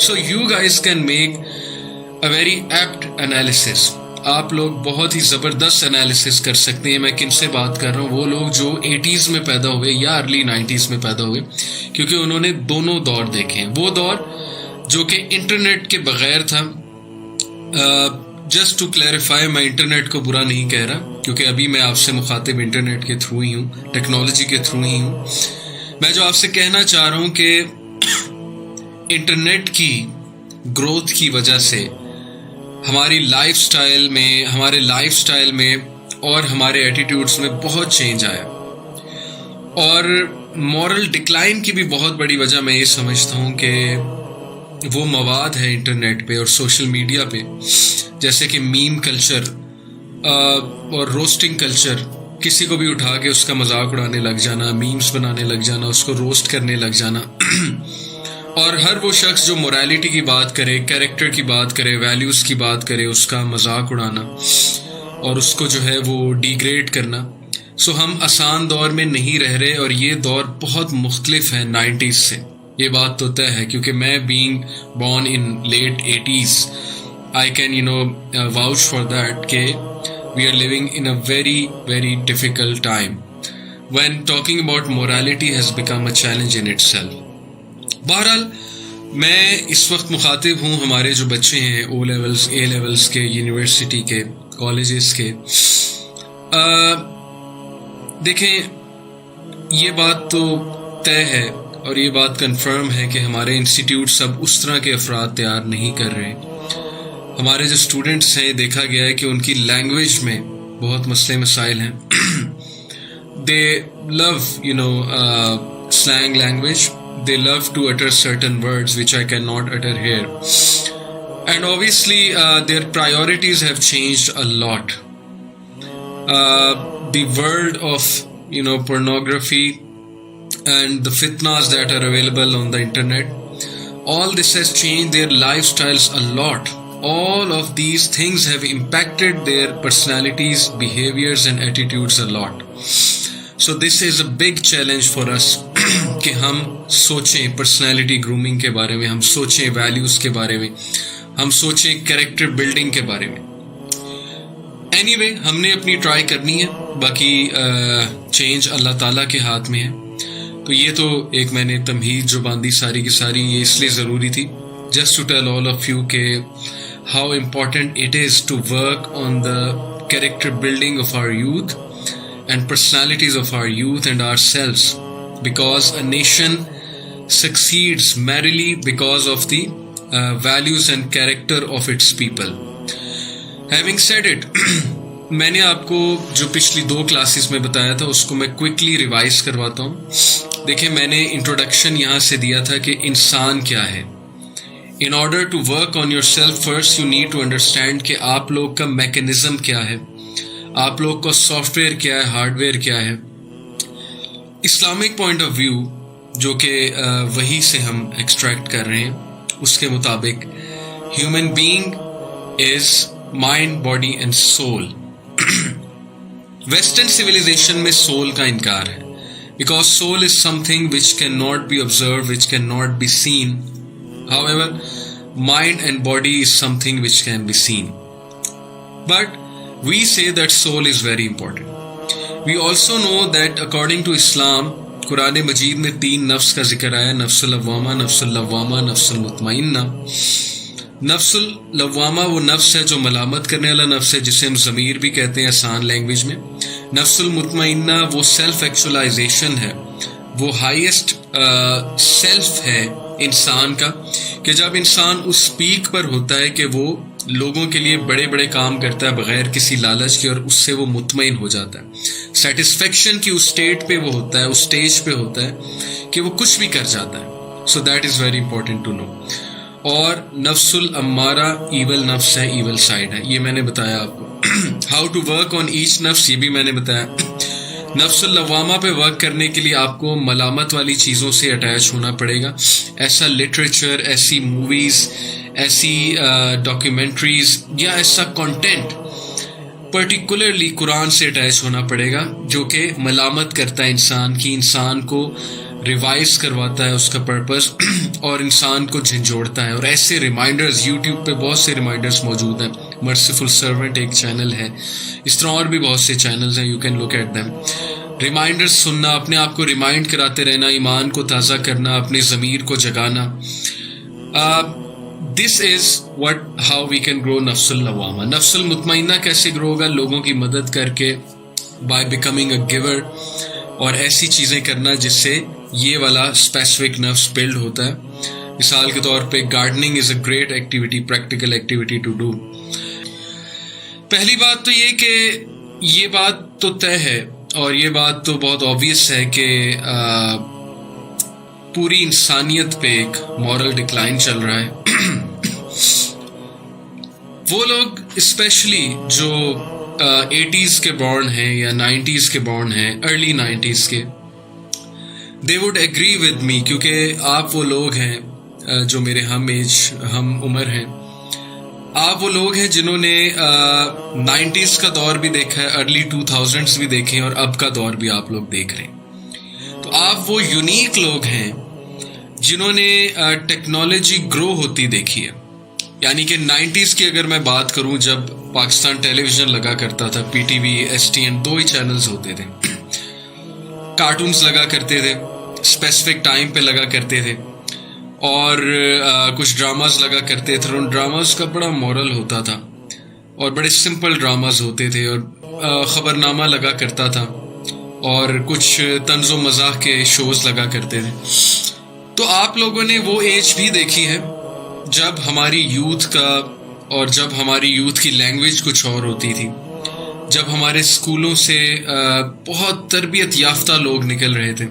So you guys can make a very apt analysis. آپ لوگ بہت ہی زبردست انالیسس کر سکتے ہیں. میں کن سے بات کر رہا ہوں؟ وہ لوگ جو 80s میں پیدا ہوئے یا ارلی 90s میں پیدا ہوئے, کیونکہ انہوں نے دونوں دور دیکھے ہیں. وہ دور جو کہ انٹرنیٹ کے بغیر تھا. جسٹ ٹو کلیریفائی, میں انٹرنیٹ کو برا نہیں کہہ رہا, کیونکہ ابھی میں آپ سے مخاطب انٹرنیٹ کے تھرو ہی ہوں, ٹیکنالوجی کے تھرو ہی ہوں. میں جو آپ سے کہنا چاہ رہا ہوں کہ انٹرنیٹ کی گروتھ کی وجہ سے ہماری لائف سٹائل میں اور ہمارے ایٹیٹیوڈز میں بہت چینج آیا. اور مورل ڈکلائن کی بھی بہت بڑی وجہ میں یہ سمجھتا ہوں کہ وہ مواد ہے انٹرنیٹ پہ اور سوشل میڈیا پہ, جیسے کہ میم کلچر اور روسٹنگ کلچر. کسی کو بھی اٹھا کے اس کا مذاق اڑانے لگ جانا, میمز بنانے لگ جانا, اس کو روسٹ کرنے لگ جانا. اور ہر وہ شخص جو موریلٹی کی بات کرے, کیریکٹر کی بات کرے, ویلیوز کی بات کرے, اس کا مذاق اڑانا اور اس کو جو ہے وہ ڈیگریڈ کرنا. سو ہم آسان دور میں نہیں رہ رہے, اور یہ دور بہت مختلف ہے 90s سے. یہ بات تو طے ہے, کیونکہ میں being born in late 80s, I can vouch for that کہ we are living in a very very difficult time when talking about morality has become a challenge in itself. بہرحال میں اس وقت مخاطب ہوں ہمارے جو بچے ہیں او لیولز, اے لیولز کے, یونیورسٹی کے, کالجز کے. دیکھیں, یہ بات تو طے ہے اور یہ بات کنفرم ہے کہ ہمارے انسٹیٹیوٹ سب اس طرح کے افراد تیار نہیں کر رہے. ہمارے جو اسٹوڈنٹس ہیں, دیکھا گیا ہے کہ ان کی لینگویج میں بہت مسئلے مسائل ہیں. they love slang language. They love to utter certain words which I cannot utter here. And obviously their priorities have changed a lot. The world of pornography and the fitnas that are available on the internet, all this has changed their lifestyles a lot. All of these things have impacted their personalities, behaviors and attitudes a lot. So this is a big challenge for us کہ ہم سوچیں personality grooming کے بارے میں, ہم سوچیں values کے بارے میں, ہم سوچیں کیریکٹر بلڈنگ کے بارے میں. اینی وے, ہم نے اپنی ٹرائی کرنی ہے, باقی چینج اللہ تعالیٰ کے ہاتھ میں ہے. تو یہ تو ایک میں نے تمہید جو باندھی ساری کی ساری, یہ اس لیے ضروری تھی just to tell all of you کہ how important it is to work on the character building of our youth and personalities of our youth and ourselves, because a nation succeeds merely because of the values and character of its people. Having said it, میں نے آپ کو جو پچھلی 2 classes میں بتایا تھا اس کو میں کوئکلی ریوائز کرواتا ہوں. دیکھیں, میں نے انٹروڈکشن یہاں سے دیا تھا کہ انسان کیا ہے. In order to work on yourself first you need to understand کہ آپ لوگ کا میکینزم کیا ہے, آپ لوگ کا سافٹ ویئر کیا ہے, ہارڈ ویئر کیا ہے. اسلامک پوائنٹ آف ویو جو کہ وہی سے ہم ایکسٹریکٹ کر رہے ہیں, اس کے مطابق human being is mind, body and soul. Western civilisation میں سول کا انکار ہے, because soul is something which can not be observe, which can not be seen. However, mind and body is something which can be seen. But we say that soul is very important. We also know that according to Islam, قرآن مجید میں 3 نفس کا ذکر آیا, نفس اللوامہ, نفس اللوامہ, نفس المطمئنہ. نفس اللوامہ وہ نفس ہے جو ملامت کرنے والا نفس ہے, جسے ہم ضمیر بھی کہتے ہیں آسان لینگویج میں. نفس المطمئنہ وہ سیلف ایکچولائزیشن ہے, وہ ہائیسٹ سیلف ہے انسان کا, کہ جب انسان اس پیک پر ہوتا ہے کہ وہ لوگوں کے لیے بڑے بڑے کام کرتا ہے بغیر کسی لالچ کے, اور اس سے وہ مطمئن ہو جاتا ہے. سیٹسفیکشن کی اس اسٹیٹ پہ وہ ہوتا ہے, اس اسٹیج پہ ہوتا ہے کہ وہ کچھ بھی کر جاتا ہے. So that is very important to know. اور نفس الامارہ ایول نفس ہے, ایول سائڈ ہے, یہ میں نے بتایا آپ کو. How to work on each نفس, یہ بھی میں نے بتایا. نفس اللوامہ پہ ورک کرنے کے لیے آپ کو ملامت والی چیزوں سے اٹیچ ہونا پڑے گا. ایسا لٹریچر, ایسی موویز, ایسی ڈاکیومنٹریز یا ایسا کنٹینٹ پرٹیکولرلی قرآن سے اٹیچ ہونا پڑے گا جو کہ ملامت کرتا ہے انسان کی, انسان کو ریوائز کرواتا ہے اس کا پرپز اور انسان کو جھنجھوڑتا ہے. اور ایسے ریمائنڈرز یوٹیوب پہ بہت سے ریمائنڈرز موجود ہیں. مرسیفل سرونٹ ایک چینل ہے, اس طرح اور بھی بہت سے چینلز ہیں, you can look at them. Reminders سننا, اپنے آپ کو ریمائنڈ کراتے رہنا, ایمان کو تازہ کرنا, اپنے ضمیر کو جگانا. دس is how we can grow نفس اللوامہ. نفس المطمئنہ کیسے گرو ہوگا؟ لوگوں کی مدد کر کے, بائی بیکمنگ اے گیور, اور ایسی چیزیں کرنا جس سے یہ والا اسپیسیفک نفس بلڈ ہوتا ہے. مثال کے طور پہ gardening is a great activity, practical activity to do. پہلی بات تو یہ کہ یہ بات تو طے ہے اور یہ بات تو بہت آبویس ہے کہ پوری انسانیت پہ ایک مورل ڈکلائن چل رہا ہے. وہ لوگ اسپیشلی جو 80s کے بورن ہیں یا 90s کے بورن ہیں, ارلی 90s کے, they would agree with me, کیونکہ آپ وہ لوگ ہیں جو میرے ہم عمر ہیں. آپ وہ لوگ ہیں جنہوں نے 90s کا دور بھی دیکھا ہے, ارلی 2000s بھی دیکھے ہیں, اور اب کا دور بھی آپ لوگ دیکھ رہے ہیں. تو آپ وہ یونیک لوگ ہیں جنہوں نے ٹیکنالوجی گرو ہوتی دیکھی ہے. یعنی کہ 90s کی اگر میں بات کروں, جب پاکستان ٹیلی ویژن لگا کرتا تھا, پی ٹی وی, STN, 2 ہی چینلز ہوتے تھے. کارٹونز لگا کرتے تھے, اسپیسیفک ٹائم پہ لگا کرتے تھے, اور کچھ ڈراماز لگا کرتے تھے. ان ڈراماز کا بڑا مورل ہوتا تھا اور بڑے سمپل ڈراماز ہوتے تھے, اور خبرنامہ لگا کرتا تھا, اور کچھ طنز و مزاح کے شوز لگا کرتے تھے. تو آپ لوگوں نے وہ ایج بھی دیکھی ہے جب ہماری یوتھ کا, اور جب ہماری یوتھ کی لینگویج کچھ اور ہوتی تھی, جب ہمارے اسکولوں سے بہت تربیت یافتہ لوگ نکل رہے تھے,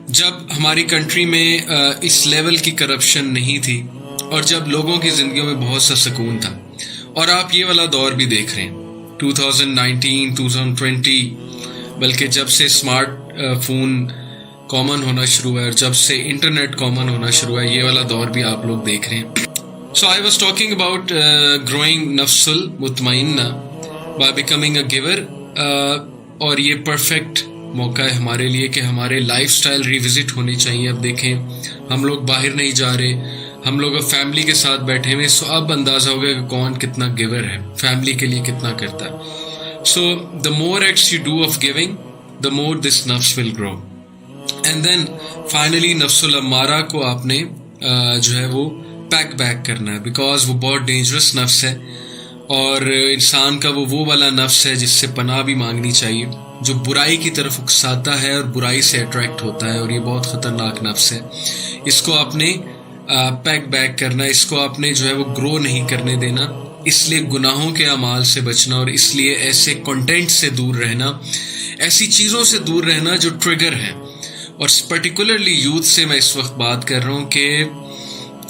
جب ہماری کنٹری میں اس لیول کی کرپشن نہیں تھی, اور جب لوگوں کی زندگیوں میں بہت سا سکون تھا. اور آپ یہ والا دور بھی دیکھ رہے ہیں 2019, 2020, بلکہ جب سے اسمارٹ فون کامن ہونا شروع ہے اور جب سے انٹرنیٹ کامن ہونا شروع ہے, یہ والا دور بھی آپ لوگ دیکھ رہے ہیں. So I was talking about growing نفس المطمئنہ by becoming a giver, اور یہ پرفیکٹ موقع ہے ہمارے لیے کہ ہمارے لائف سٹائل ریوزٹ ہونی چاہیے. اب دیکھیں, ہم لوگ باہر نہیں جا رہے, ہم لوگ اب فیملی کے ساتھ بیٹھے ہوئے, سو اب اندازہ ہوگا کہ کون کتنا گیور ہے, فیملی کے لیے کتنا کرتا ہے. So the more acts you do of giving, the more this nafs will grow. And then finally نفس الامارہ کو آپ نے جو ہے وہ پیک بیک کرنا ہے, بیکاز وہ بہت ڈینجرس نفس ہے, اور انسان کا وہ والا نفس ہے جس سے پناہ بھی مانگنی چاہیے, جو برائی کی طرف اکساتا ہے اور برائی سے اٹریکٹ ہوتا ہے, اور یہ بہت خطرناک نفس ہے. اس کو آپ نے پیک بیک کرنا, اس کو آپ نے جو ہے وہ گرو نہیں کرنے دینا. اس لیے گناہوں کے اعمال سے بچنا, اور اس لیے ایسے کنٹینٹ سے دور رہنا, ایسی چیزوں سے دور رہنا جو ٹریگر ہیں. اور پرٹیکولرلی یوتھ سے میں اس وقت بات کر رہا ہوں کہ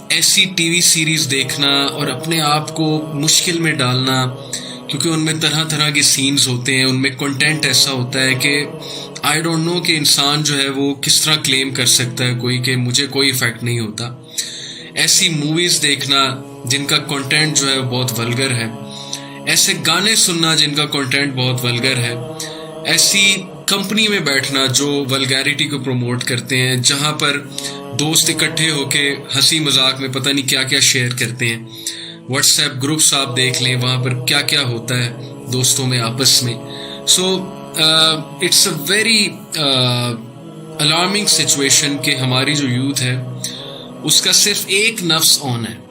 ایسی ٹی وی سیریز دیکھنا اور اپنے آپ کو مشکل میں ڈالنا, کیونکہ ان میں طرح طرح کے سینز ہوتے ہیں, ان میں کنٹینٹ ایسا ہوتا ہے کہ آئی ڈونٹ نو کہ انسان جو ہے وہ کس طرح کلیم کر سکتا ہے کوئی کہ مجھے کوئی افیکٹ نہیں ہوتا. ایسی موویز دیکھنا جن کا کنٹینٹ جو ہے بہت ولگر ہے, ایسے گانے سننا جن کا کنٹینٹ بہت ولگر ہے, ایسی کمپنی میں بیٹھنا جو ولگیرٹی کو پروموٹ کرتے ہیں, جہاں پر دوست اکٹھے ہو کے ہنسی مذاق میں پتہ نہیں کیا کیا شیئر کرتے ہیں. واٹس ایپ گروپس آپ دیکھ لیں, وہاں پر کیا کیا ہوتا ہے دوستوں میں آپس میں. So it's a very alarming situation کہ ہماری جو یوتھ ہے اس کا صرف ایک نفس آن ہے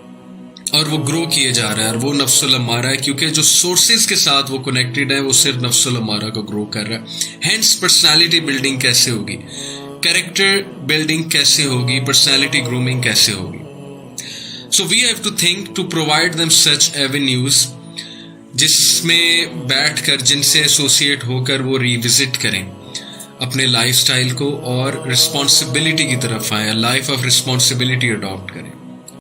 اور وہ گرو کیے جا رہا ہے, اور وہ نفس الامارہ ہے, کیونکہ جو سورسز کے ساتھ وہ کنیکٹڈ ہے وہ صرف نفس الامارہ کو گرو کر رہا ہے. ہینس پرسنالٹی بلڈنگ کیسے ہوگی, کیریکٹر بلڈنگ کیسے ہوگی, پرسنالٹی گرومنگ کیسے ہوگی. So we have to think to provide them such avenues جس میں بیٹھ کر, جن سے ایسوسیٹ ہو کر وہ ریوزٹ کریں اپنے لائف سٹائل کو, اور رسپانسبلٹی کی طرف آئیں, لائف آف رسپانسبلٹی اڈاپٹ کریں.